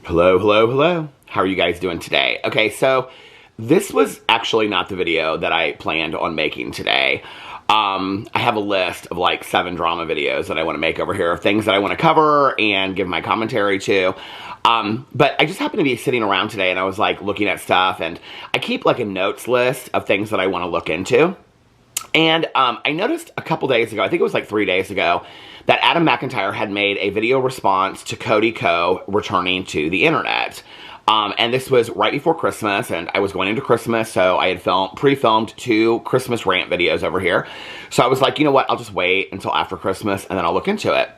Hello, hello, hello. How are you guys doing today? Okay, so this was actually not the video that I planned on making today. I have a list of like 7 drama videos that I want to make over here of things that I want to cover and give my commentary to. But I just happened to be sitting around today and I was like looking at stuff, and I keep like a notes list of things that I want to look into. And I noticed a couple days ago, I think it was like 3 days ago, that Adam McIntyre had made a video response to Cody Co returning to the internet. And this was right before Christmas, and I was going into Christmas, so I had pre-filmed 2 Christmas rant videos over here. So I was like, you know what, I'll just wait until after Christmas, and then I'll look into it.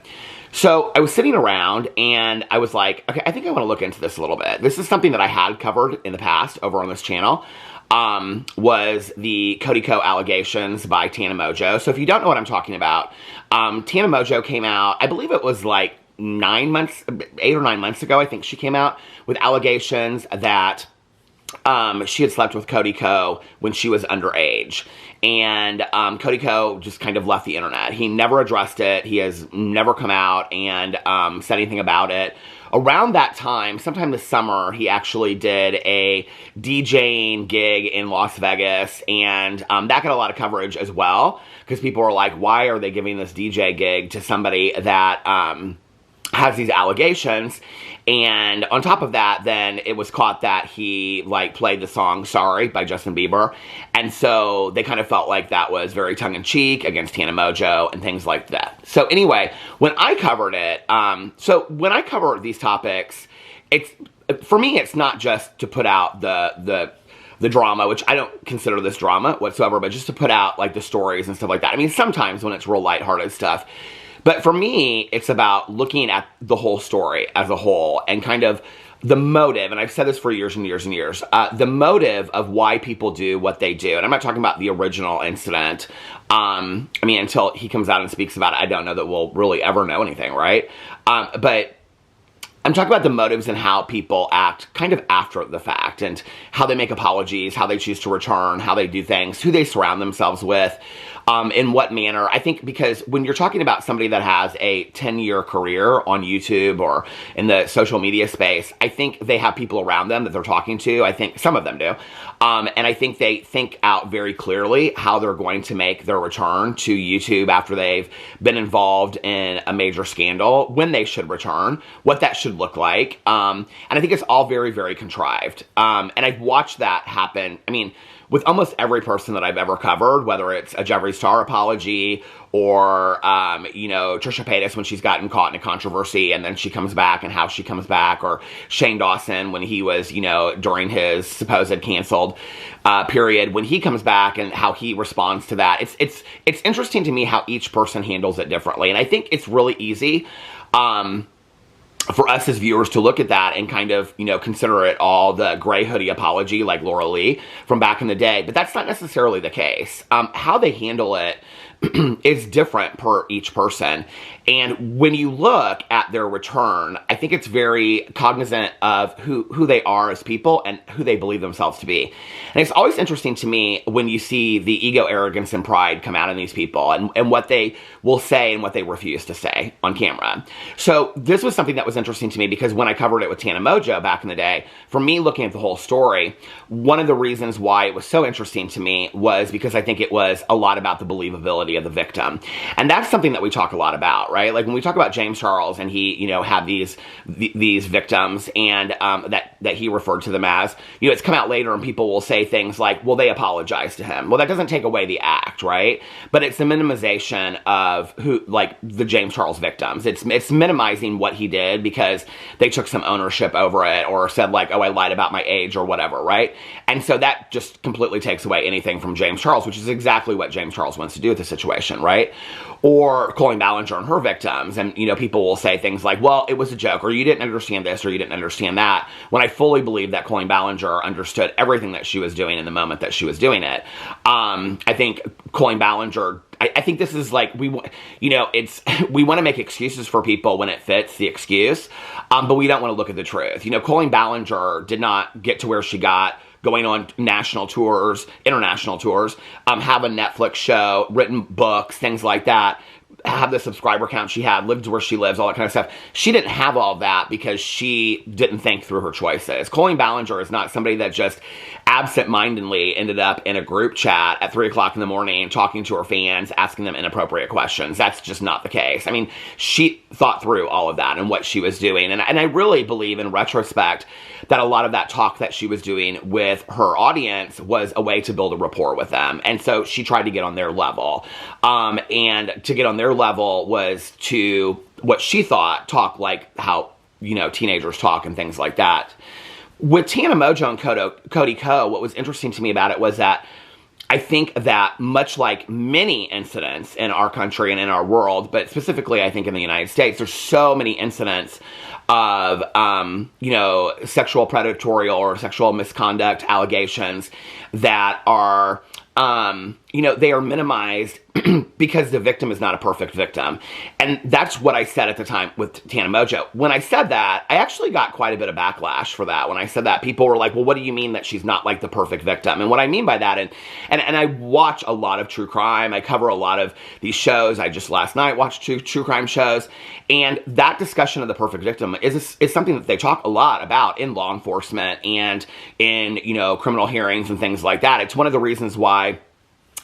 So I was sitting around, and I was like, okay, I think I want to look into this a little bit. This is something that I had covered in the past over on this channel. Was the Cody Co allegations by Tana Mojo. So if you don't know what I'm talking about, Tana Mojo came out, I believe it was like 8 or 9 months ago, I think she came out with allegations that she had slept with Cody Co when she was underage. And Cody Co just kind of left the internet. He never addressed it. He has never come out and said anything about it. Around that time, sometime this summer, he actually did a DJing gig in Las Vegas, and that got a lot of coverage as well, because people were like, why are they giving this DJ gig to somebody that has these allegations? And on top of that, then it was caught that he like played the song Sorry by Justin Bieber. And so they kind of felt like that was very tongue-in-cheek against Tana Mojo and things like that. So anyway, when I covered it, so when I cover these topics, for me, it's not just to put out the drama, which I don't consider this drama whatsoever, but just to put out like the stories and stuff like that. I mean, sometimes when it's real lighthearted stuff. But for me, it's about looking at the whole story as a whole and kind of the motive, and I've said this for years and years and years, the motive of why people do what they do. And I'm not talking about the original incident. I mean, until he comes out and speaks about it, I don't know that we'll really ever know anything, right? But I'm talking about the motives and how people act kind of after the fact, and how they make apologies, how they choose to return, how they do things, who they surround themselves with, in what manner. I think because when you're talking about somebody that has a 10-year career on YouTube or in the social media space, I think they have people around them that they're talking to. I think some of them do. And I think they think out very clearly how they're going to make their return to YouTube after they've been involved in a major scandal, when they should return, what that should look like. And I think it's all very, very contrived. And I've watched that happen, I mean, with almost every person that I've ever covered, whether it's a Jeffree Star apology or, you know, Trisha Paytas when she's gotten caught in a controversy and then she comes back and how she comes back, or Shane Dawson when he was, you know, during his supposed canceled period, when he comes back and how he responds to that. It's interesting to me how each person handles it differently. And I think it's really easy for us as viewers to look at that and kind of, you know, consider it all the gray hoodie apology like Laura Lee from back in the day. But that's not necessarily the case. How they handle it is different per each person. And when you look at their return, I think it's very cognizant of who they are as people and who they believe themselves to be. And it's always interesting to me when you see the ego, arrogance, and pride come out in these people, and what they will say and what they refuse to say on camera. So this was something that was interesting to me, because when I covered it with Tana Mojo back in the day, for me looking at the whole story, one of the reasons why it was so interesting to me was because I think it was a lot about the believability of the victim. And that's something that we talk a lot about, right? Like when we talk about James Charles and he, you know, had these victims, and that he referred to them as, you know, it's come out later and people will say things like, well, they apologized to him. Well, that doesn't take away the act, right? But it's the minimization of who, like the James Charles victims. It's minimizing what he did because they took some ownership over it, or said like, oh, I lied about my age or whatever, right? And so that just completely takes away anything from James Charles, which is exactly what James Charles wants to do with the situation, right? Or Colleen Ballinger and her victims. And, you know, people will say things like, well, it was a joke, or you didn't understand this, or you didn't understand that, when I fully believe that Colleen Ballinger understood everything that she was doing in the moment that she was doing it. I think Colleen Ballinger, I think this is like, we want to make excuses for people when it fits the excuse, but we don't want to look at the truth. You know, Colleen Ballinger did not get to where she got going on national tours, international tours, have a Netflix show, written books, things like that, have the subscriber count she had, lived where she lives, all that kind of stuff. She didn't have all of that because she didn't think through her choices. Colleen Ballinger is not somebody that just absent-mindedly ended up in a group chat at 3 o'clock in the morning talking to her fans, asking them inappropriate questions. That's just not the case. I mean, she thought through all of that and what she was doing. And I really believe in retrospect that a lot of that talk that she was doing with her audience was a way to build a rapport with them. And so she tried to get on their level. And to get on their level was to, what she thought, talk like how, you know, teenagers talk and things like that. With Tana Mojo and Cody Co, what was interesting to me about it was that I think that much like many incidents in our country and in our world, but specifically I think in the United States, there's so many incidents of, you know, sexual predatory or sexual misconduct allegations that are, you know, they are minimized because the victim is not a perfect victim. And that's what I said at the time with Tana Mojo. When I said that, I actually got quite a bit of backlash for that. When I said that, people were like, well, what do you mean that she's not like the perfect victim? And what I mean by that, and I watch a lot of true crime. I cover a lot of these shows. I just last night watched two true crime shows. And that discussion of the perfect victim is something that they talk a lot about in law enforcement and in, you know, criminal hearings and things like that. It's one of the reasons why,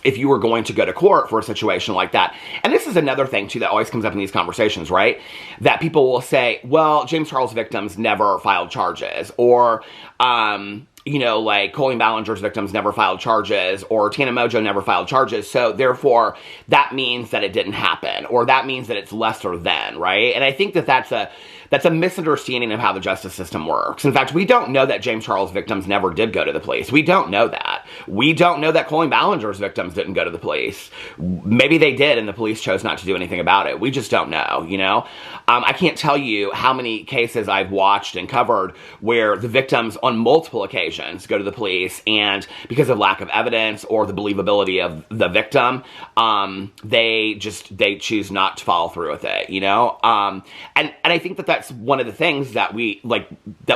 if you were going to go to court for a situation like that. And this is another thing, too, that always comes up in these conversations, right? That people will say, well, James Charles victims never filed charges. Or, you know, like Colleen Ballinger's victims never filed charges. Or Tana Mojo never filed charges. So, therefore, that means that it didn't happen. Or that means that it's lesser than, right? And I think that that's a misunderstanding of how the justice system works. In fact, we don't know that James Charles victims never did go to the police. We don't know that. We don't know that Colleen Ballinger's victims didn't go to the police. Maybe they did and the police chose not to do anything about it. We just don't know, you know? I can't tell you how many cases I've watched and covered where the victims on multiple occasions go to the police and because of lack of evidence or the believability of the victim, they choose not to follow through with it, you know? And I think that that's one of the things that we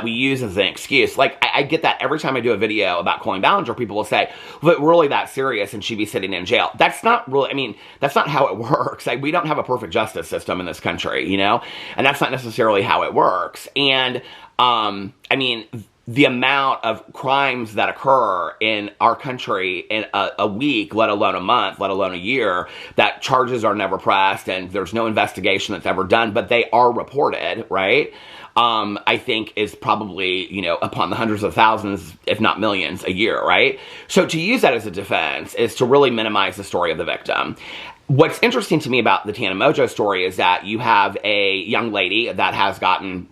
use as an excuse. Like, I get that every time I do a video about Colleen Ballinger, people will say, but really that serious and she'd be sitting in jail. That's not really, I mean, that's not how it works. Like, we don't have a perfect justice system in this country, you know? And that's not necessarily how it works. And, I mean, the amount of crimes that occur in our country in a week, let alone a month, let alone a year, that charges are never pressed and there's no investigation that's ever done, but they are reported, right? I think is probably, you know, upon the hundreds of thousands, if not millions a year, right? So to use that as a defense is to really minimize the story of the victim. What's interesting to me about the Tana Mojo story is that you have a young lady that has gotten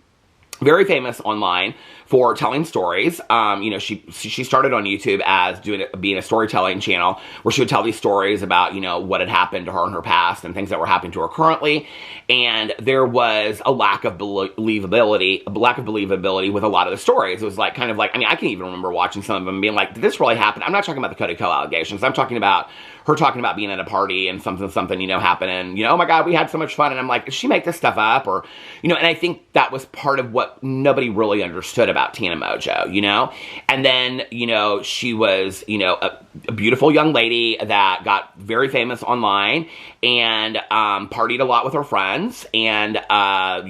very famous online for telling stories. You know, she started on YouTube as being a storytelling channel where she would tell these stories about, you know, what had happened to her in her past and things that were happening to her currently. And there was a lack of believability with a lot of the stories. It was like, kind of like, I mean, I can even remember watching some of them and being like, did this really happen? I'm not talking about the Cody Co allegations. I'm talking about her talking about being at a party and something, you know, happened and, you know, oh my God, we had so much fun. And I'm like, did she make this stuff up? Or, you know, and I think that was part of what nobody really understood about Tana Mojo, you know? And then, you know, she was, you know, a beautiful young lady that got very famous online and partied a lot with her friends and,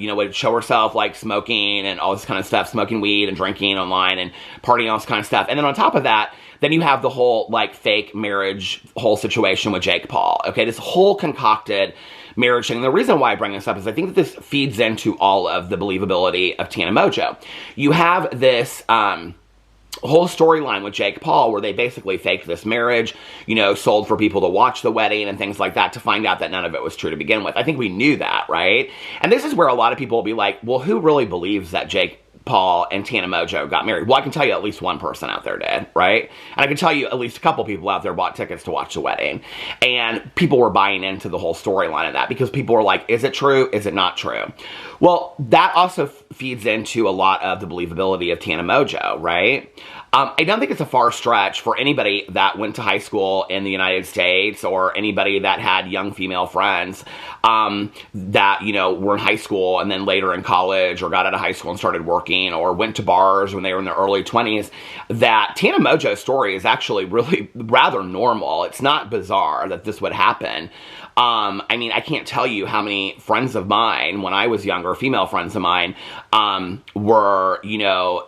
you know, would show herself like smoking and all this kind of stuff, smoking weed and drinking online and partying, all this kind of stuff. And then on top of that, then you have the whole, like, fake marriage whole situation with Jake Paul, okay? This whole concocted marriage thing. And the reason why I bring this up is I think that this feeds into all of the believability of Tana Mojo. You have this whole storyline with Jake Paul where they basically faked this marriage, you know, sold for people to watch the wedding and things like that to find out that none of it was true to begin with. I think we knew that, right? And this is where a lot of people will be like, well, who really believes that Jake Paul and Tana Mojo got married? Well, I can tell you at least one person out there did, right? And I can tell you at least a couple people out there bought tickets to watch the wedding. And people were buying into the whole storyline of that because people were like, is it true? Is it not true? Well, that also feeds into a lot of the believability of Tana Mojo, right? I don't think it's a far stretch for anybody that went to high school in the United States or anybody that had young female friends that, you know, were in high school and then later in college or got out of high school and started working or went to bars when they were in their early 20s, that Tana Mojo's story is actually really rather normal. It's not bizarre that this would happen. I mean, I can't tell you how many friends of mine, when I was younger, female friends of mine, were, you know,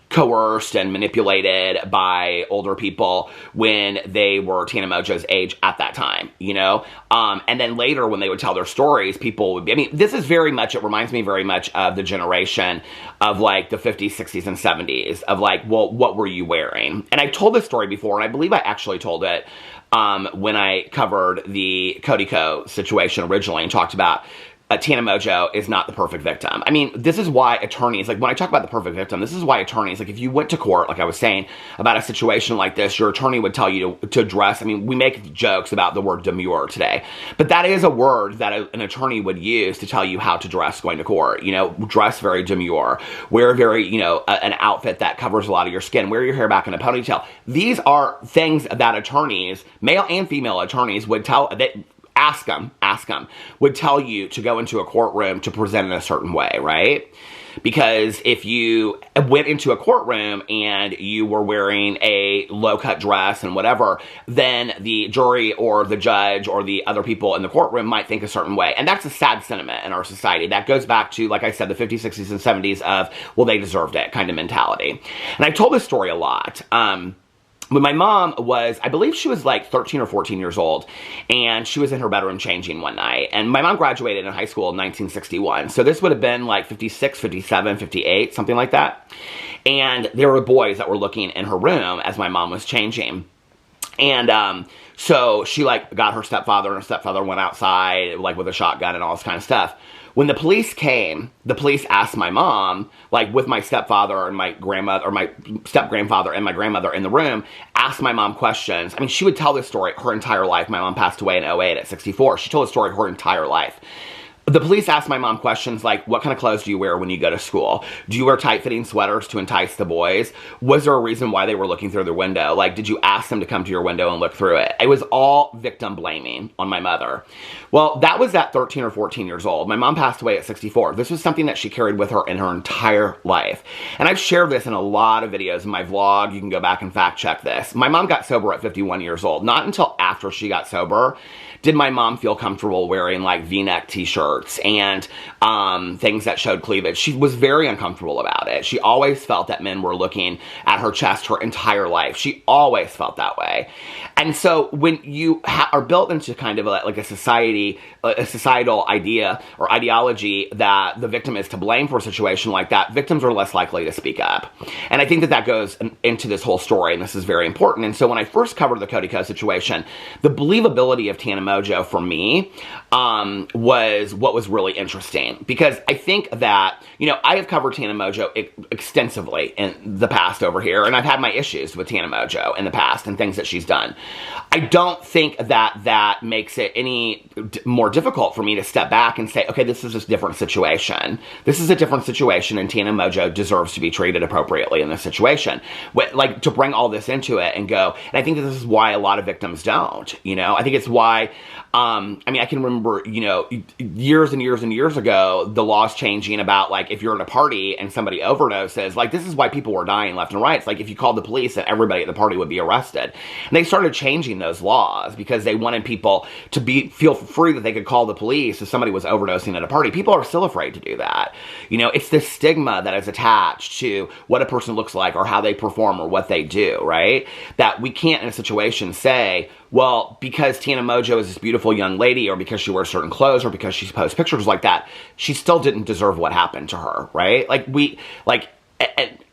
coerced and manipulated by older people when they were Tana Mojo's age at that time, you know? And then later when they would tell their stories, people would be, I mean, this is very much, it reminds me very much of the generation of like the 50s, 60s, and 70s of like, well, what were you wearing? And I've told this story before, and I believe I actually told it when I covered the Cody Co situation originally and talked about Tana Mojo is not the perfect victim. I mean, this is why attorneys, like when I talk about the perfect victim, this is why attorneys, like if you went to court, like I was saying, about a situation like this, your attorney would tell you to dress. I mean, we make jokes about the word demure today, but that is a word that an attorney would use to tell you how to dress going to court. You know, dress very demure, wear very, you know, an outfit that covers a lot of your skin, wear your hair back in a ponytail. These are things that attorneys, male and female attorneys, would tell, that ask them, would tell you to go into a courtroom to present in a certain way, right? Because if you went into a courtroom and you were wearing a low-cut dress and whatever, then the jury or the judge or the other people in the courtroom might think a certain way. And that's a sad sentiment in our society. That goes back to, like I said, the 50s, 60s, and 70s of, well, they deserved it kind of mentality. And I've told this story a lot. When my mom was, I believe she was like 13 or 14 years old, and she was in her bedroom changing one night. And my mom graduated in high school in 1961. So this would have been like 56, 57, 58, something like that. And there were boys that were looking in her room as my mom was changing. And so she like got her stepfather, and her stepfather went outside like with a shotgun and all this kind of stuff. When the police came, the police asked my mom, like with my stepfather and my grandmother, or my step-grandfather and my grandmother in the room, asked my mom questions. I mean, she would tell this story her entire life. My mom passed away in 2008 at 64. She told the story her entire life. The police asked my mom questions like, what kind of clothes do you wear when you go to school? Do you wear tight-fitting sweaters to entice the boys? Was there a reason why they were looking through their window? Like, did you ask them to come to your window and look through it? It was all victim blaming on my mother. Well, that was at 13 or 14 years old. My mom passed away at 64. This was something that she carried with her in her entire life. And I've shared this in a lot of videos in my vlog. You can go back and fact check this. My mom got sober at 51 years old. Not until after she got sober did my mom feel comfortable wearing like V-neck t-shirts and things that showed cleavage. She was very uncomfortable about it. She always felt that men were looking at her chest her entire life. She always felt that way. And so when you are built into kind of like a societal idea or ideology that the victim is to blame for a situation like that, victims are less likely to speak up. And I think that goes into this whole story, and this is very important. And so when I first covered the Cody Co situation, the believability of Tana Mojo for me was what was really interesting, because I think that, you know, I have covered Tana Mojo extensively in the past over here, and I've had my issues with Tana Mojo in the past and things that she's done. I don't think that that makes it any more difficult for me to step back and say, okay, this is a different situation. This is a different situation, and Tana Mojo deserves to be treated appropriately in this situation. Like, to bring all this into it and go, and I think that this is why a lot of victims don't, you know? I think it's why, I mean, I can remember, you know, years and years and years ago, the laws changing about, like, if you're in a party and somebody overdoses, like, this is why people were dying left and right. It's like, if you called the police, and everybody at the party would be arrested. And they started changing those laws because they wanted people to feel free that they could call the police if somebody was overdosing at a party. People are still afraid to do that. You know, it's this stigma that is attached to what a person looks like or how they perform or what they do, right? That we can't in a situation say, well, because Tana Mojo is this beautiful young lady, or because she wears certain clothes, or because she posts pictures like that, she still didn't deserve what happened to her, right? Like,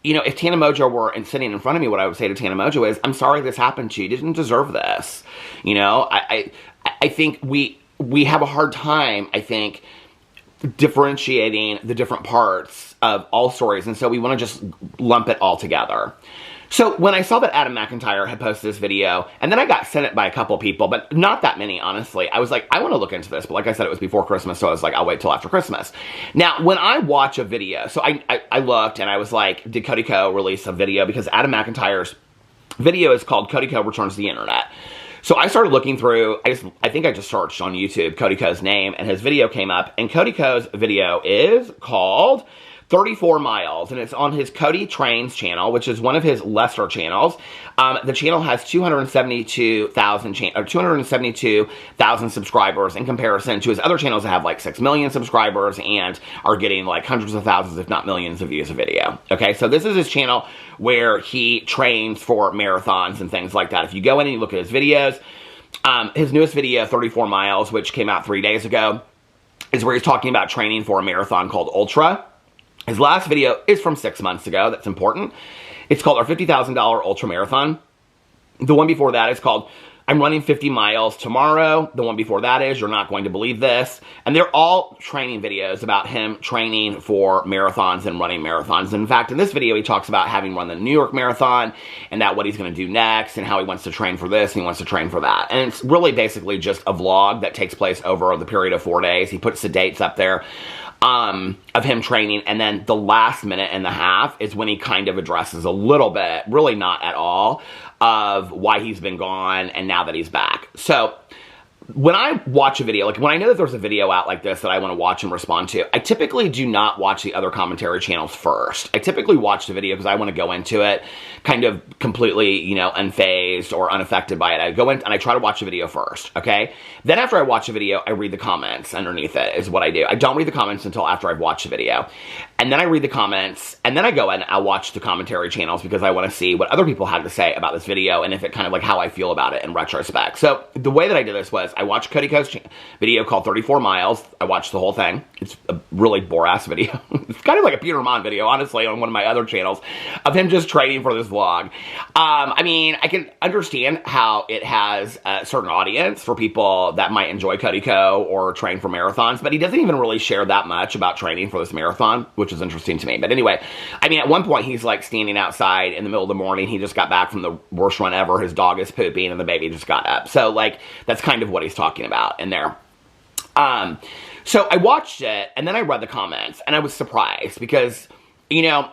you know, if Tana Mojo were sitting in front of me, what I would say to Tana Mojo is, I'm sorry this happened to you. You didn't deserve this. You know, I think we have a hard time, I think, differentiating the different parts of all stories, and so we want to just lump it all together. So when I saw that Adam McIntyre had posted this video, and then I got sent it by a couple people, but not that many, honestly, I was like, I want to look into this. But like I said, it was before Christmas, so I was like, I'll wait till after Christmas. Now, when I watch a video, so I looked, and I was like, did Cody Co release a video? Because Adam McIntyre's video is called Cody Co Returns to the Internet. So I started looking through, I think I just searched on YouTube Cody Co's name, and his video came up, and Cody Co's video is called 34 miles, and it's on his Cody Trains channel, which is one of his lesser channels. The channel has 272,000 subscribers in comparison to his other channels that have like 6 million subscribers and are getting like hundreds of thousands, if not millions of views a video. Okay, so this is his channel where he trains for marathons and things like that. If you go in and you look at his videos, his newest video, 34 miles, which came out 3 days ago, is where he's talking about training for a marathon called Ultra. His last video is from 6 months ago. That's important. It's called our $50,000 Ultra Marathon. The one before that is called I'm running 50 miles tomorrow. The one before that is You're Not Going to Believe This. And they're all training videos about him training for marathons and running marathons. In fact, in this video, he talks about having run the New York Marathon and that what he's going to do next and how he wants to train for this and he wants to train for that. And it's really basically just a vlog that takes place over the period of 4 days. He puts the dates up there of him training, and then the last minute and a half is when he kind of addresses a little bit, really not at all, of why he's been gone and now that he's back. So when I watch a video, like when I know that there's a video out like this that I want to watch and respond to, I typically do not watch the other commentary channels first. I typically watch the video because I want to go into it kind of completely, you know, unfazed or unaffected by it. I go in and I try to watch the video first, okay? Then after I watch the video, I read the comments underneath it is what I do. I don't read the comments until after I've watched the video. And then I read the comments, and then I go in and I watch the commentary channels because I want to see what other people had to say about this video and if it kind of like how I feel about it in retrospect. So the way that I did this was I watched Cody Co's video called 34 Miles. I watched the whole thing. It's a really bore-ass video. It's kind of like a Peter Monn video, honestly, on one of my other channels of him just training for this vlog. I mean, I can understand how it has a certain audience for people that might enjoy Cody Co or train for marathons, but he doesn't even really share that much about training for this marathon, which is interesting to me. But anyway, I mean, at one point he's like standing outside in the middle of the morning. He just got back from the worst run ever. His dog is pooping and the baby just got up. So like, that's kind of what he's talking about in there. So I watched it and then I read the comments and I was surprised because, you know,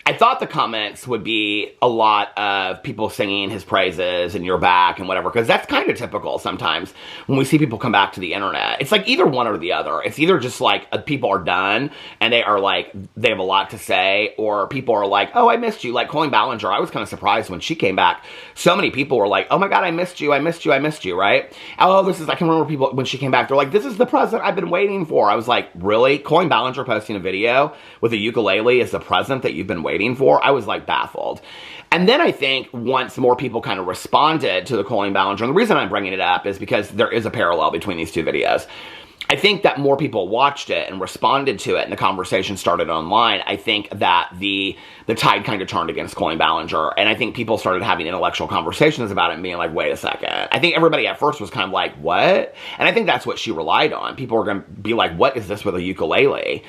I thought the comments would be a lot of people singing his praises and you're back and whatever, because that's kind of typical sometimes when we see people come back to the internet. It's like either one or the other. It's either just like people are done and they are like, they have a lot to say, or people are like, oh, I missed you. Like Colleen Ballinger, I was kind of surprised when she came back. So many people were like, oh my God, I missed you, I missed you, I missed you, right? Oh, I can remember people when she came back, they're like, this is the present I've been waiting for. I was like, really? Colleen Ballinger posting a video with a ukulele is the present that you've been waiting for? I was like baffled. And then I think once more people kind of responded to the Colleen Ballinger, and the reason I'm bringing it up is because there is a parallel between these two videos. I think that more people watched it and responded to it and the conversation started online. I think that the tide kind of turned against Colleen Ballinger, and I think people started having intellectual conversations about it and being like, wait a second. I think everybody at first was kind of like, what? And I think that's what she relied on. People were going to be like, what is this with a ukulele?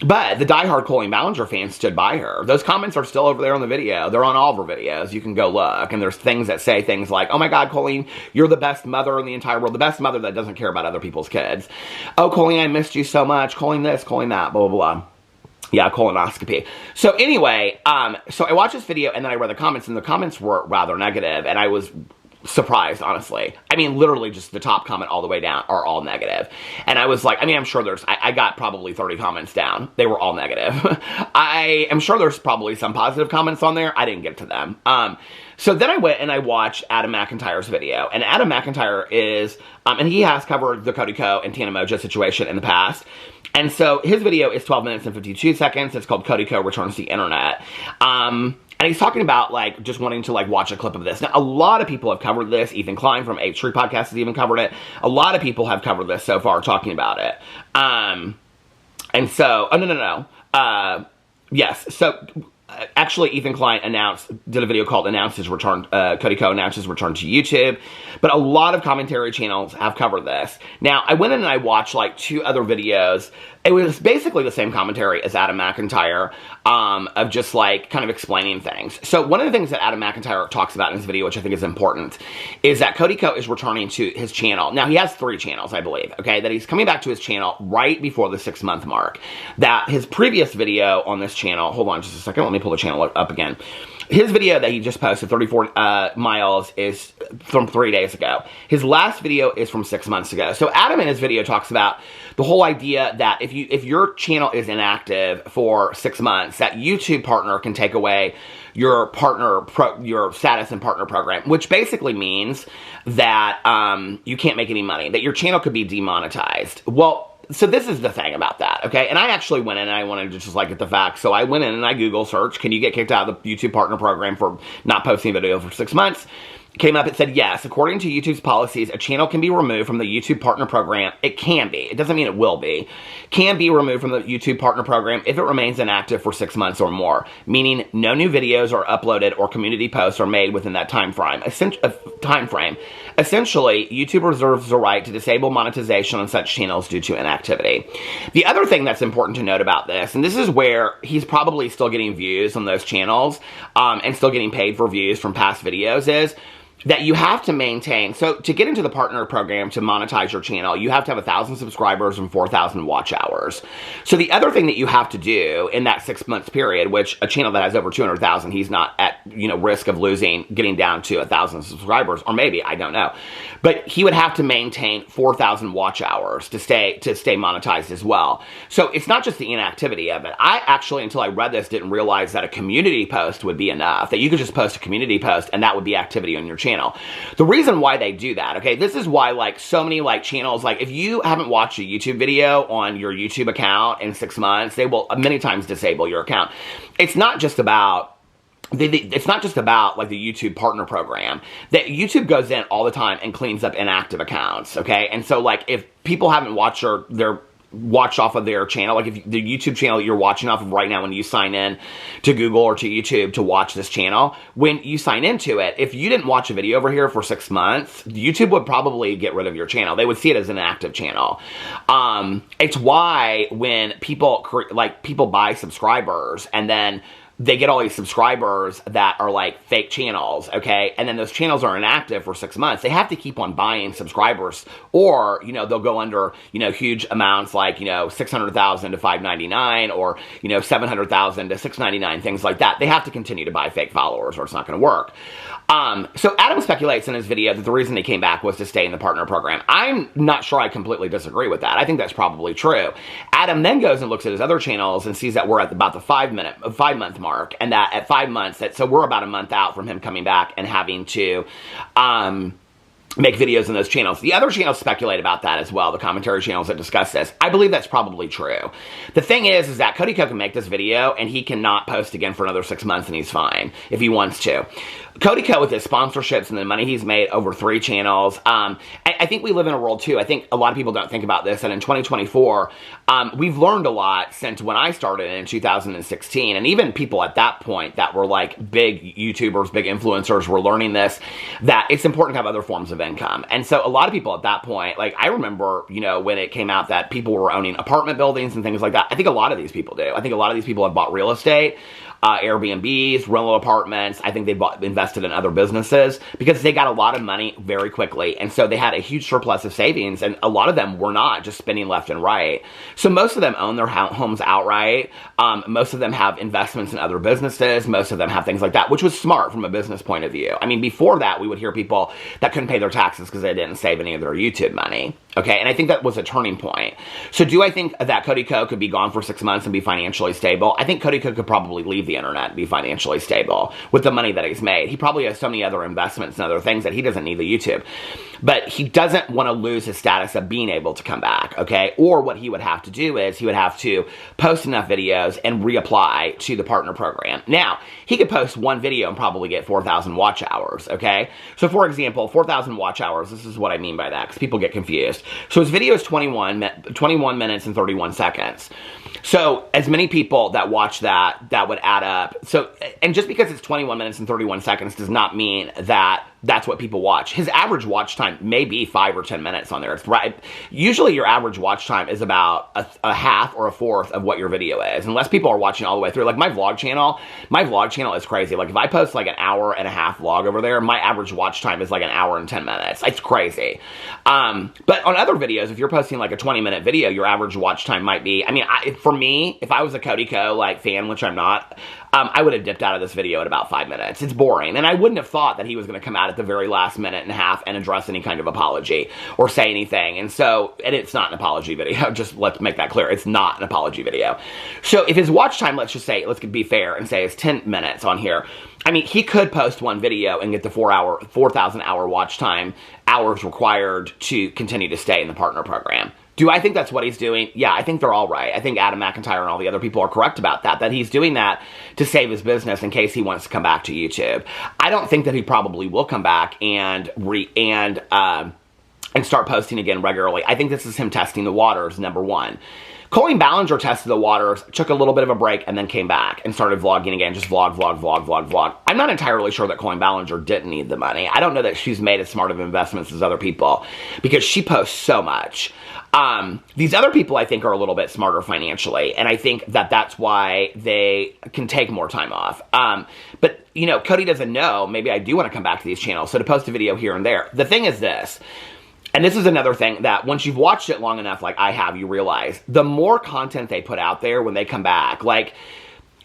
But the diehard Colleen Ballinger fans stood by her. Those comments are still over there on the video. They're on all of her videos. You can go look. And there's things that say things like, oh my God, Colleen, you're the best mother in the entire world. The best mother that doesn't care about other people's kids. Oh, Colleen, I missed you so much. Colleen this, Colleen that, blah, blah, blah. Yeah, colonoscopy. So anyway, so I watched this video and then I read the comments, and the comments were rather negative, and I was surprised, honestly. I mean, literally just the top comment all the way down are all negative. And I was like, I mean, I'm sure I got probably 30 comments down. They were all negative. I am sure there's probably some positive comments on there. I didn't get to them. So then I went and I watched Adam McIntyre's video. And Adam McIntyre is, and he has covered the Cody Co and Tana Mojo situation in the past. And so his video is 12 minutes and 52 seconds. It's called Cody Co Returns to the Internet. And he's talking about, like, just wanting to, like, watch a clip of this. Now, a lot of people have covered this. Ethan Klein from H3 Podcast has even covered it. A lot of people have covered this so far, talking about it. And so, oh, no. Yes, so actually, Ethan Klein did a video called Cody Co announced his return to YouTube. But a lot of commentary channels have covered this. Now, I went in and I watched, like, 2 other videos. It was basically the same commentary as Adam McIntyre, of just, like, kind of explaining things. So one of the things that Adam McIntyre talks about in his video, which I think is important, is that Cody Co is returning to his channel. Now, he has 3 channels, I believe, okay? That he's coming back to his channel right before the 6-month mark. That his previous video on this channel, hold on just a second, let me pull the channel up again. His video that he just posted, 34 miles, is from 3 days ago. His last video is from 6 months ago. So Adam in his video talks about the whole idea that if your channel is inactive for 6 months, that YouTube partner can take away your your status and partner program, which basically means that you can't make any money, that your channel could be demonetized. Well, so this is the thing about that, okay? And I actually went in and I wanted to just like get the facts. So I went in and I Google searched, can you get kicked out of the YouTube partner program for not posting a video for 6 months? Came up, it said, yes, according to YouTube's policies, a channel can be removed from the YouTube partner program. It can be. It doesn't mean it will be. Can be removed from the YouTube partner program if it remains inactive for 6 months or more, meaning no new videos are uploaded or community posts are made within that time frame. Essentially, YouTube reserves the right to disable monetization on such channels due to inactivity. The other thing that's important to note about this, and this is where he's probably still getting views on those channels and still getting paid for views from past videos, is that you have to maintain. So to get into the partner program to monetize your channel, you have to have 1,000 subscribers and 4,000 watch hours. So the other thing that you have to do in that 6 months period, which a channel that has over 200,000, he's not at risk of getting down to 1,000 subscribers, or maybe, I don't know. But he would have to maintain 4,000 watch hours to stay monetized as well. So it's not just the inactivity of it. I actually, until I read this, didn't realize that a community post would be enough, that you could just post a community post and that would be activity on your channel. The reason why they do that, okay, this is why like so many like channels, like if you haven't watched a YouTube video on your YouTube account in 6 months, they will many times disable your account. It's not just about like the YouTube partner program. That YouTube goes in all the time and cleans up inactive accounts, okay? And so like if people haven't watched their watched off of their channel, like if the YouTube channel that you're watching off of right now, when you sign in to Google or to YouTube to watch this channel, when you sign into it, if you didn't watch a video over here for 6 months, YouTube would probably get rid of your channel. They would see it as an active channel. It's why when people buy subscribers and then they get all these subscribers that are like fake channels, okay? And then those channels are inactive for 6 months. They have to keep on buying subscribers, or, they'll go under, huge amounts like, 600,000 to $5.99 or, 700,000 to $6.99, things like that. They have to continue to buy fake followers or it's not going to work. So Adam speculates in his video that the reason they came back was to stay in the partner program. I'm not sure I completely disagree with that. I think that's probably true. Adam then goes and looks at his other channels and sees that we're at about the 5 month mark, and that at 5 months, so we're about a month out from him coming back and having to make videos in those channels. The other channels speculate about that as well, the commentary channels that discuss this. I believe that's probably true. The thing is that Cody Co can make this video and he cannot post again for another 6 months and he's fine if he wants to. Cody Co with his sponsorships and the money he's made over 3 channels, I think we live in a world too, I think a lot of people don't think about this, and in 2024, we've learned a lot since when I started in 2016, and even people at that point that were like big YouTubers, big influencers were learning this, that it's important to have other forms of income. And so a lot of people at that point, like I remember, when it came out that people were owning apartment buildings and things like that. I think a lot of these people do. I think a lot of these people have bought real estate, Airbnbs, rental apartments. I think they invested in other businesses because they got a lot of money very quickly. And so they had a huge surplus of savings, and a lot of them were not just spending left and right. So most of them own their homes outright. Most of them have investments in other businesses. Most of them have things like that, which was smart from a business point of view. I mean, before that, we would hear people that couldn't pay their taxes because they didn't save any of their YouTube money. Okay, and I think that was a turning point. So do I think that Cody Co could be gone for 6 months and be financially stable? I think Cody Co could probably leave the internet and be financially stable with the money that he's made. He probably has so many other investments and other things that he doesn't need the YouTube. But he doesn't want to lose his status of being able to come back, okay? Or what he would have to do is he would have to post enough videos and reapply to the partner program. Now, he could post one video and probably get 4,000 watch hours, okay? So for example, 4,000 watch hours, this is what I mean by that because people get confused. So his video is 21 minutes and 31 seconds. So as many people that watch that would add up. So, and just because it's 21 minutes and 31 seconds does not mean that that's what people watch. His average watch time may be 5 or 10 minutes on there. It's right. Usually your average watch time is about a half or a fourth of what your video is, unless people are watching all the way through. Like my vlog channel is crazy. Like if I post like an hour and a half vlog over there, my average watch time is like an hour and 10 minutes. It's crazy. But on other videos, if you're posting like a 20-minute video, your average watch time might be, I mean, for me, if I was a Cody Co like fan, which I'm not, I would have dipped out of this video in about 5 minutes. It's boring. And I wouldn't have thought that he was going to come out at the very last minute and a half and address any kind of apology or say anything. And it's not an apology video. Just let's make that clear. It's not an apology video. So if his watch time, let's be fair and say it's 10 minutes on here. I mean, he could post one video and get the 4,000 hour watch time, hours required to continue to stay in the partner program. Do I think that's what he's doing? Yeah, I think they're all right. I think Adam McIntyre and all the other people are correct about that he's doing that to save his business in case he wants to come back to YouTube. I don't think that he probably will come back and start posting again regularly. I think this is him testing the waters, number one. Colleen Ballinger tested the waters, took a little bit of a break, and then came back and started vlogging again. Just vlog. I'm not entirely sure that Colleen Ballinger didn't need the money. I don't know that she's made as smart of investments as other people because she posts so much. These other people, I think, are a little bit smarter financially, and I think that that's why they can take more time off. But, you know, Cody doesn't know, maybe I do want to come back to these channels, so to post a video here and there. The thing is this. And this is another thing that once you've watched it long enough, like I have, you realize the more content they put out there when they come back, like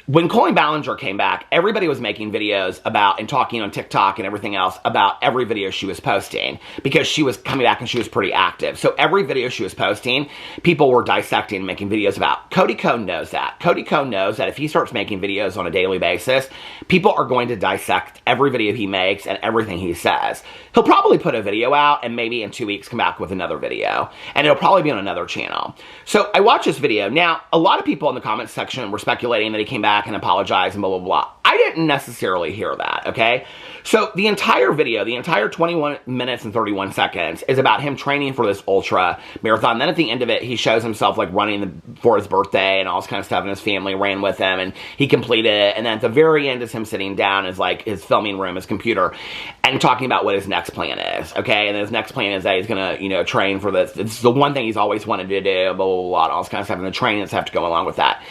when Colleen Ballinger came back, everybody was making videos about and talking on TikTok and everything else about every video she was posting because she was coming back and she was pretty active. So every video she was posting, people were dissecting and making videos about. Cody Co knows that. Cody Co knows that if he starts making videos on a daily basis, people are going to dissect every video he makes and everything he says. He'll probably put a video out and maybe in 2 weeks come back with another video. And it'll probably be on another channel. So I watched this video. Now, a lot of people in the comments section were speculating that he came back and apologized and blah, blah, blah. I didn't necessarily hear that, okay? So the entire video, the entire 21 minutes and 31 seconds is about him training for this ultra marathon. Then at the end of it, he shows himself like running for his birthday and all this kind of stuff, and his family ran with him and he completed it. And then at the very end is him sitting down in like his filming room, his computer, and talking about what his next plan is, okay? And his next plan is that he's gonna, you know, train for this. It's the one thing he's always wanted to do, blah, blah, blah, all this kind of stuff, and the trainings have to go along with that.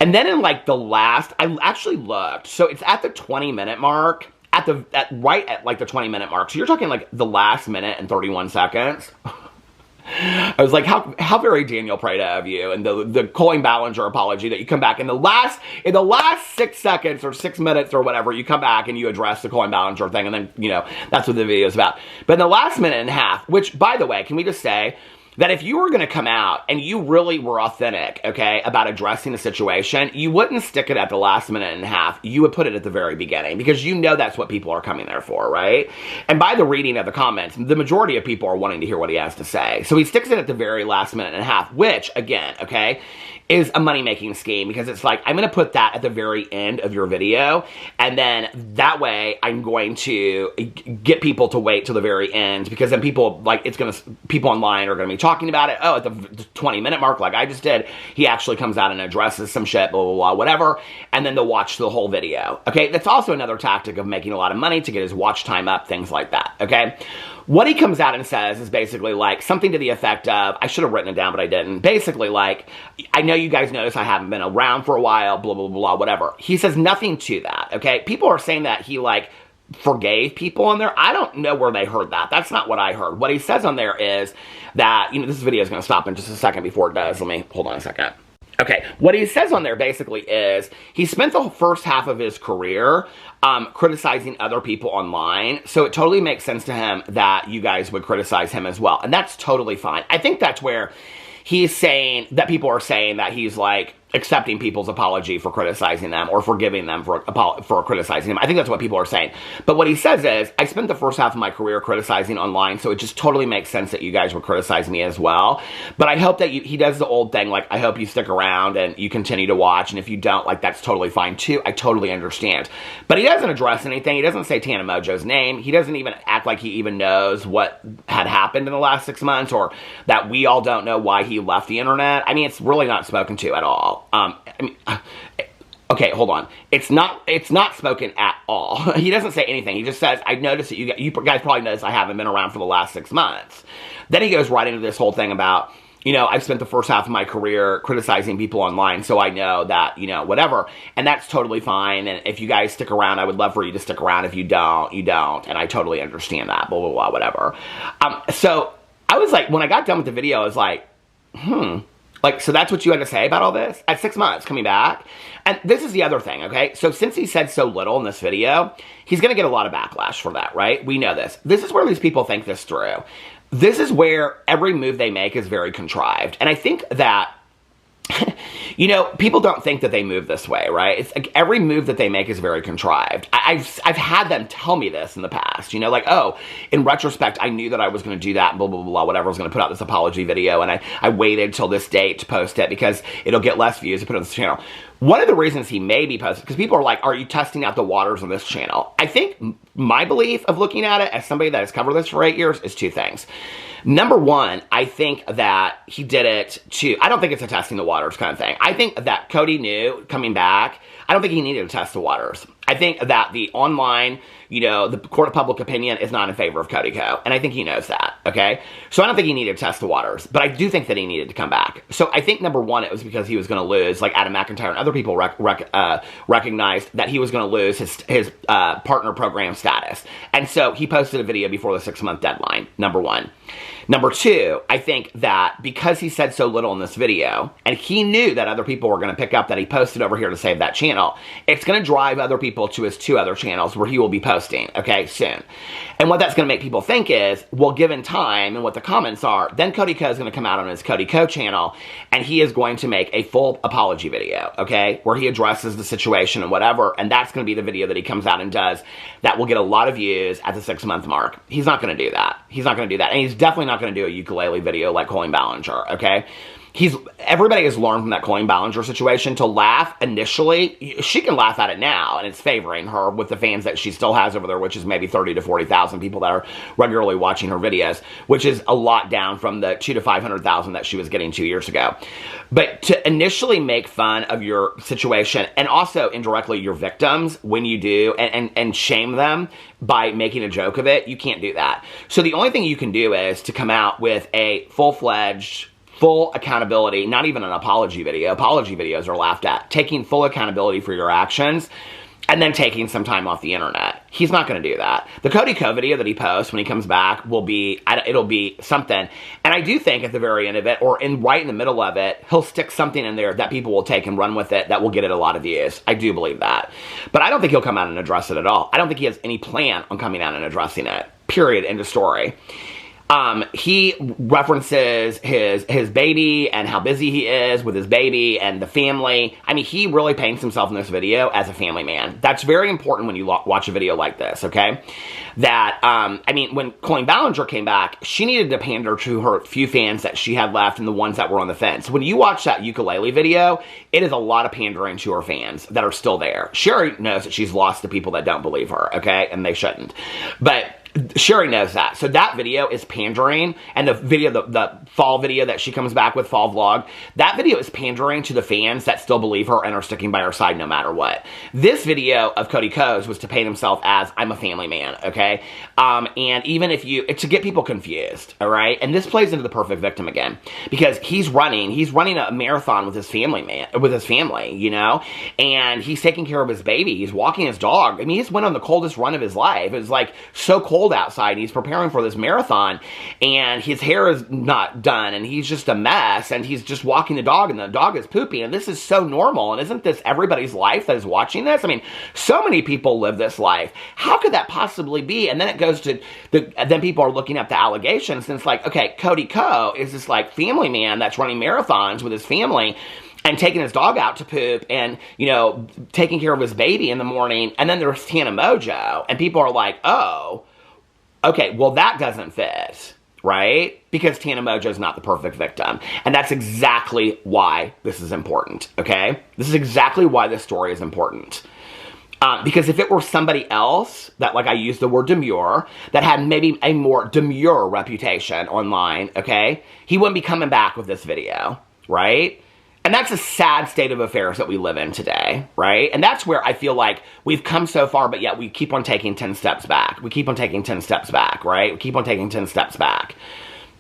And then in like the last, I actually looked, so it's at the 20-minute mark, right at like the 20-minute mark. So you're talking like the last minute and 31 seconds. I was like, how very Daniel Prada of you, and the Colleen Ballinger apology that you come back in the last 6 seconds or 6 minutes or whatever, you come back and you address the Colleen Ballinger thing, and then, you know, that's what the video is about. But in the last minute and a half, which, by the way, can we just say that if you were going to come out and you really were authentic, okay, about addressing the situation, you wouldn't stick it at the last minute and a half. You would put it at the very beginning because you know that's what people are coming there for, right? And by the reading of the comments, the majority of people are wanting to hear what he has to say. So he sticks it at the very last minute and a half, which, again, okay, is a money-making scheme because it's like, I'm going to put that at the very end of your video, and then that way I'm going to get people to wait till the very end because then people, like, people online are going to be talking about it. Oh, at the 20-minute mark, like I just did, he actually comes out and addresses some shit, blah, blah, blah, whatever, and then they'll watch the whole video, okay? That's also another tactic of making a lot of money to get his watch time up, things like that, okay? What he comes out and says is basically like something to the effect of, I should have written it down, but I didn't. Basically like, I know you guys notice I haven't been around for a while, blah, blah, blah, whatever. He says nothing to that, okay? People are saying that he like forgave people on there. I don't know where they heard that. That's not what I heard. What he says on there is that, you know, this video is going to stop in just a second before it does. Let me, hold on a second. Okay, what he says on there basically is he spent the first half of his career criticizing other people online, so it totally makes sense to him that you guys would criticize him as well, and that's totally fine. I think that's where he's saying that people are saying that he's like accepting people's apology for criticizing them or forgiving them for criticizing him. I think that's what people are saying. But what he says is, I spent the first half of my career criticizing online, so it just totally makes sense that you guys would criticize me as well. But I hope that he does the old thing, like, I hope you stick around and you continue to watch, and if you don't, like, that's totally fine too. I totally understand. But he doesn't address anything. He doesn't say Tana Mojo's name. He doesn't even act like he even knows what had happened in the last 6 months, or that we all don't know why he left the internet. I mean, it's really not spoken to at all. Okay, hold on. It's not spoken at all. He doesn't say anything. He just says, I noticed that you guys probably noticed I haven't been around for the last 6 months. Then he goes right into this whole thing about, you know, I've spent the first half of my career criticizing people online, so I know that, you know, whatever. And that's totally fine. And if you guys stick around, I would love for you to stick around. If you don't, you don't. And I totally understand that, blah, blah, blah, whatever. So I was like, when I got done with the video, I was like, Like, so that's what you had to say about all this? At 6 months, coming back? And this is the other thing, okay? So since he said so little in this video, he's going to get a lot of backlash for that, right? We know this. This is where these people think this through. This is where every move they make is very contrived. And I think that, you know, people don't think that they move this way, right? It's like every move that they make is very contrived. I've had them tell me this in the past, you know, like, oh, in retrospect, I knew that I was going to do that, blah, blah, blah, whatever. I was going to put out this apology video, and I waited till this date to post it because it'll get less views to put it on this channel. One of the reasons he may be posted, because people are like, are you testing out the waters on this channel? I think my belief of looking at it as somebody that has covered this for 8 years is two things. Number one, I think that he did it to, I don't think it's a testing the waters kind of thing. I think that Cody knew coming back, I don't think he needed to test the waters. I think that the online, you know, the court of public opinion is not in favor of Cody Co. And I think he knows that, okay? So I don't think he needed to test the waters, but I do think that he needed to come back. So I think, number one, it was because he was going to lose, like Adam McIntyre and other people recognized that he was going to lose his partner program status. And so he posted a video before the 6-month deadline, number one. Number two, I think that because he said so little in this video, and he knew that other people were going to pick up that he posted over here to save that channel, it's going to drive other people to his 2 other channels where he will be posting, okay, soon. And what that's going to make people think is, well, given time and what the comments are, then Cody Co is going to come out on his Cody Co channel, and he is going to make a full apology video, okay, where he addresses the situation and whatever, and that's going to be the video that he comes out and does that will get a lot of views at the 6-month mark. He's not going to do that. He's not going to do that. And he's definitely not going to do a ukulele video like Colleen Ballinger, okay? Everybody has learned from that Colleen Ballinger situation to laugh initially. She can laugh at it now, and it's favoring her with the fans that she still has over there, which is maybe 30 to 40,000 people that are regularly watching her videos, which is a lot down from the 200 to 500,000 that she was getting 2 years ago. But to initially make fun of your situation, and also indirectly your victims when you do, and shame them by making a joke of it, you can't do that. So the only thing you can do is to come out with a full-fledged, full accountability, not even an apology video. Apology videos are laughed at. Taking full accountability for your actions, and then taking some time off the internet. He's not going to do that. The Cody Co video that he posts when he comes back will be, it'll be something. And I do think at the very end of it, or right in the middle of it, he'll stick something in there that people will take and run with it that will get it a lot of views. I do believe that. But I don't think he'll come out and address it at all. I don't think he has any plan on coming out and addressing it. Period. End of story. He references his baby and how busy he is with his baby and the family. I mean, he really paints himself in this video as a family man. That's very important when you watch a video like this, okay? That, I mean, when Colleen Ballinger came back, she needed to pander to her few fans that she had left and the ones that were on the fence. When you watch that ukulele video, it is a lot of pandering to her fans that are still there. Sherry knows that she's lost to people that don't believe her, okay? And they shouldn't. But Sherry knows that. So that video is pandering, and the video, the fall video that she comes back with, fall vlog, that video is pandering to the fans that still believe her and are sticking by her side no matter what. This video of Cody Co's was to paint himself as, I'm a family man, okay? And even if to get people confused, all right? And this plays into the perfect victim again, because he's running a marathon with his family, you know? And he's taking care of his baby. He's walking his dog. I mean, he just went on the coldest run of his life. It was like so cold outside. He's preparing for this marathon, and his hair is not done, and he's just a mess, and he's just walking the dog, and the dog is pooping, and this is so normal. And isn't this everybody's life that is watching this? I mean, so many people live this life. How could that possibly be? And then it goes to then people are looking at the allegations, and it's like, okay, Cody Co is this like family man that's running marathons with his family and taking his dog out to poop and, you know, taking care of his baby in the morning. And then there's Tana Mojo, and people are like, oh, okay, well, that doesn't fit, right? Because Tana Mojo is not the perfect victim. And that's exactly why this is important, okay? This is exactly why this story is important. Because if it were somebody else, that, like I used the word demure, that had maybe a more demure reputation online, okay, he wouldn't be coming back with this video, right? And that's a sad state of affairs that we live in today, right? And that's where I feel like we've come so far, but yet we keep on taking 10 steps back. We keep on taking 10 steps back, right? We keep on taking 10 steps back.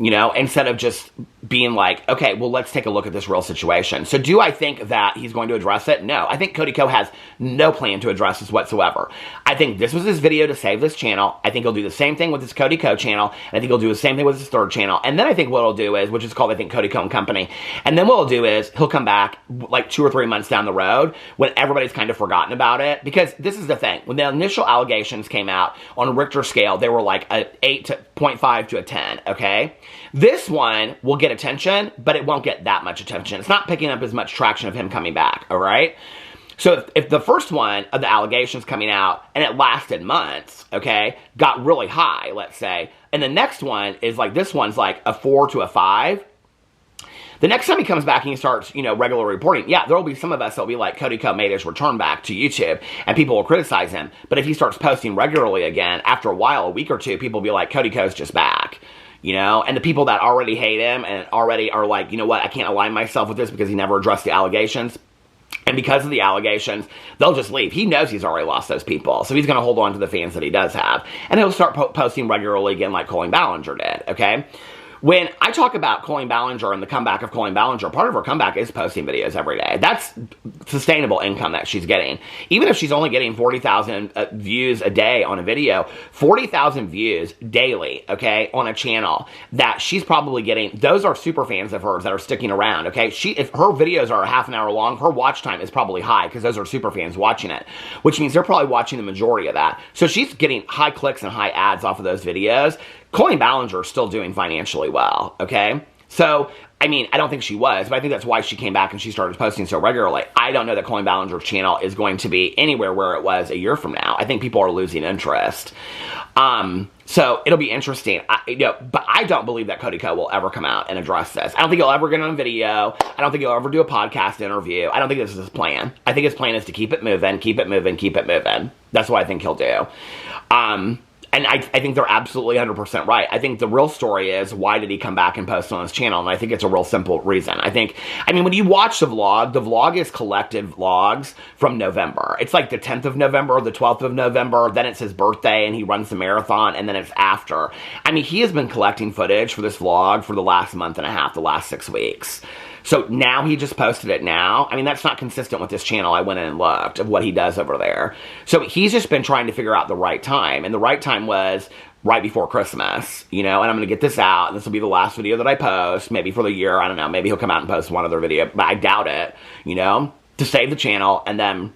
you know, instead of just being like, okay, well, let's take a look at this real situation. So do I think that he's going to address it? No. I think Cody Co has no plan to address this whatsoever. I think this was his video to save this channel. I think he'll do the same thing with his Cody Co channel, and I think he'll do the same thing with his third channel. And then I think what he'll do is, which is called, I think, Cody Co and Company, and then what he'll do is he'll come back like 2 or 3 months down the road when everybody's kind of forgotten about it. Because this is the thing. When the initial allegations came out on a Richter scale, they were like a 8.5 to a 10, okay? This one will get attention, but it won't get that much attention. It's not picking up as much traction of him coming back, all right? So if the first one of the allegations coming out, and it lasted months, okay, got really high, let's say, and the next one is like, this one's like a 4 to a 5, the next time he comes back and he starts, you know, regular reporting, yeah, there will be some of us that will be like, Cody Co made his return back to YouTube, and people will criticize him. But if he starts posting regularly again, after a while, a week or two, people will be like, Cody Co's just back. You know, and the people that already hate him and already are like, you know what, I can't align myself with this because he never addressed the allegations. And because of the allegations, they'll just leave. He knows he's already lost those people. So he's going to hold on to the fans that he does have. And he'll start posting regularly again like Colleen Ballinger did, okay? When I talk about Colleen Ballinger and the comeback of Colleen Ballinger, part of her comeback is posting videos every day. That's sustainable income that she's getting. Even if she's only getting 40,000 views a day on a video, 40,000 views daily, okay, on a channel that she's probably getting, those are super fans of hers that are sticking around, okay? If her videos are a half an hour long, her watch time is probably high because those are super fans watching it, which means they're probably watching the majority of that. So she's getting high clicks and high ads off of those videos. Colleen Ballinger is still doing financially well, okay? So, I mean, I don't think she was, but I think that's why she came back and she started posting so regularly. I don't know that Colleen Ballinger's channel is going to be anywhere where it was a year from now. I think people are losing interest. So it'll be interesting. But I don't believe that Cody Co will ever come out and address this. I don't think he'll ever get on video. I don't think he'll ever do a podcast interview. I don't think this is his plan. I think his plan is to keep it moving, keep it moving, keep it moving. That's what I think he'll do. And I think they're absolutely 100% right. I think the real story is, why did he come back and post on his channel? And I think it's a real simple reason. I mean, when you watch the vlog is collected vlogs from November. It's like the 10th of November, the 12th of November, then it's his birthday and he runs the marathon, and then it's after. I mean, he has been collecting footage for this vlog for the last month and a half, the last 6 weeks. So now he just posted it now. I mean, that's not consistent with this channel. I went in and looked of what he does over there. So he's just been trying to figure out the right time. And the right time was right before Christmas, you know, and I'm going to get this out. And this will be the last video that I post, maybe for the year. I don't know. Maybe he'll come out and post one other video, but I doubt it, you know, to save the channel and then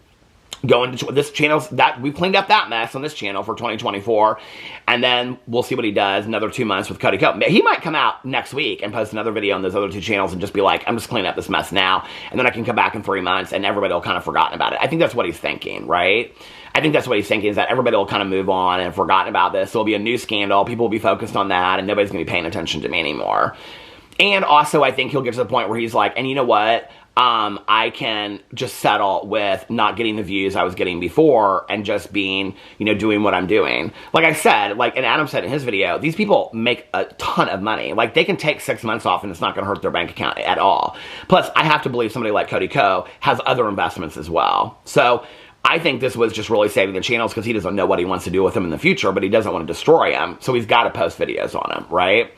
go into this channel. That we've cleaned up that mess on this channel for 2024, and then we'll see what he does another 2 months with Cody Co. He might come out next week and post another video on those other 2 channels and just be like, I'm just cleaning up this mess now, and then I can come back in 3 months and everybody will kind of forgotten about it. I think that's what he's thinking, right? I think that's what he's thinking, is that everybody will kind of move on and forgotten about this. There'll be a new scandal, people will be focused on that, and nobody's going to be paying attention to me anymore. And also, I think he'll get to the point where he's like, and you know what? I can just settle with not getting the views I was getting before and just being, you know, doing what I'm doing. Like I said, like, and Adam said in his video, these people make a ton of money. Like, they can take 6 months off and it's not going to hurt their bank account at all. Plus, I have to believe somebody like Cody Co has other investments as well. So I think this was just really saving the channels because he doesn't know what he wants to do with them in the future, but he doesn't want to destroy them. So he's got to post videos on them, right?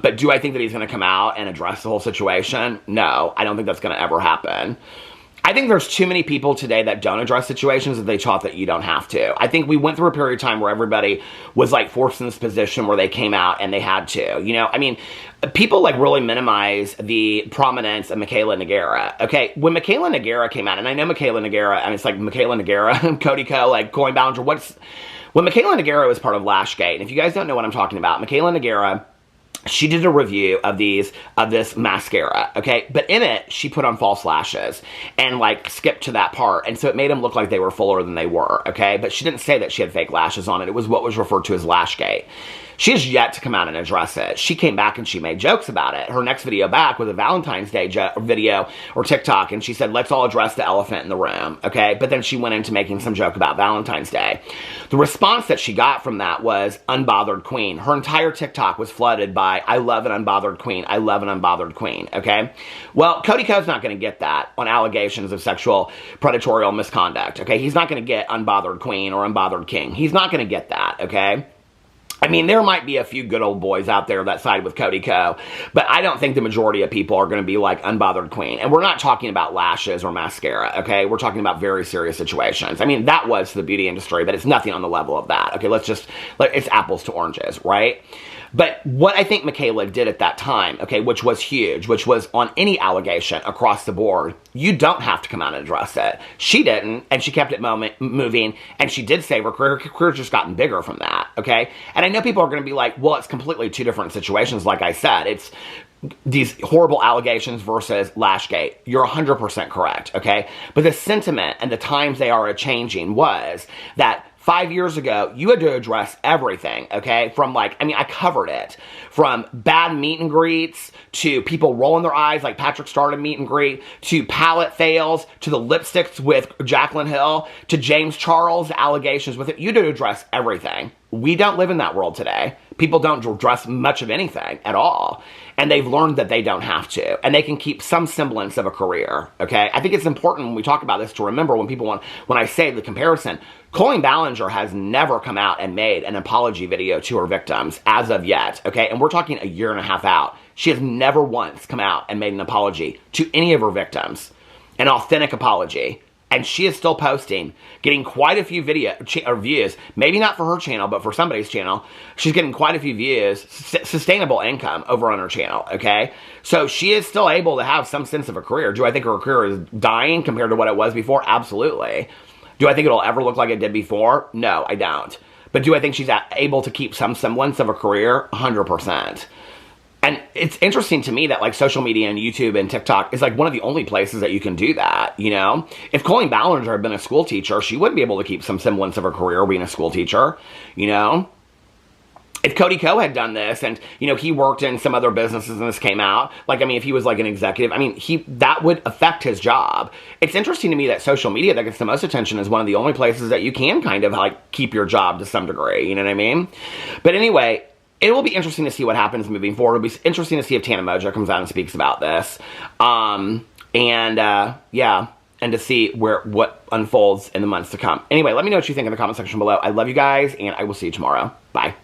But do I think that he's going to come out and address the whole situation? No, I don't think that's going to ever happen. I think there's too many people today that don't address situations that they taught that you don't have to. I think we went through a period of time where everybody was like forced in this position where they came out and they had to, you know? I mean, people like really minimize the prominence of Michaela Nogueira. Okay, when Michaela Nogueira came out, and I know Michaela Nogueira, I mean, it's like Michaela Nogueira, Cody Co, like Colleen Ballinger, when Michaela Nogueira was part of Lashgate, and if you guys don't know what I'm talking about, Michaela Nogueira, she did a review of this mascara, okay? But in it, she put on false lashes and, like, skipped to that part. And so it made them look like they were fuller than they were, okay? But she didn't say that she had fake lashes on it. It was what was referred to as Lashgate. She has yet to come out and address it. She came back and she made jokes about it. Her next video back was a Valentine's Day video or TikTok, and she said, let's all address the elephant in the room, okay? But then she went into making some joke about Valentine's Day. The response that she got from that was unbothered queen. Her entire TikTok was flooded by, I love an unbothered queen. I love an unbothered queen, okay? Well, Cody Co's not going to get that on allegations of sexual predatorial misconduct, okay? He's not going to get unbothered queen or unbothered king. He's not going to get that, okay? I mean, there might be a few good old boys out there that side with Cody Co, but I don't think the majority of people are going to be like unbothered queen. And we're not talking about lashes or mascara, okay? We're talking about very serious situations. I mean, that was the beauty industry, but it's nothing on the level of that. Okay, it's apples to oranges, right? But what I think Michaela did at that time, okay, which was huge, which was on any allegation across the board, you don't have to come out and address it. She didn't, and she kept it moving, and she did save her career. Her career's just gotten bigger from that, okay? And I know people are going to be like, well, it's completely two different situations, like I said. It's these horrible allegations versus Lashgate. You're 100% correct, okay? But the sentiment and the times they are changing was that 5 years ago, you had to address everything, okay? From I covered it. From bad meet and greets, to people rolling their eyes like Patrick started meet and greet, to palette fails, to the lipsticks with Jaclyn Hill, to James Charles, allegations with it. You had to address everything. We don't live in that world today. People don't address much of anything at all. And they've learned that they don't have to. And they can keep some semblance of a career, okay? I think it's important when we talk about this to remember when I say the comparison, Colleen Ballinger has never come out and made an apology video to her victims as of yet, okay? And we're talking a year and a half out. She has never once come out and made an apology to any of her victims, an authentic apology. And she is still posting, getting quite a few views, maybe not for her channel, but for somebody's channel. She's getting quite a few views, sustainable income over on her channel, okay? So she is still able to have some sense of a career. Do I think her career is dying compared to what it was before? Absolutely. Do I think it'll ever look like it did before? No, I don't. But do I think she's able to keep some semblance of a career? 100%. And it's interesting to me that social media and YouTube and TikTok is one of the only places that you can do that, you know? If Colleen Ballinger had been a school teacher, she wouldn't be able to keep some semblance of her career being a school teacher, you know? If Cody Co had done this and, he worked in some other businesses and this came out, if he was an executive, that would affect his job. It's interesting to me that social media that gets the most attention is one of the only places that you can kind of keep your job to some degree, you know what I mean? But anyway, it will be interesting to see what happens moving forward. It'll be interesting to see if Tana Mojo comes out and speaks about this. Yeah, and to see what unfolds in the months to come. Anyway, let me know what you think in the comment section below. I love you guys, and I will see you tomorrow. Bye.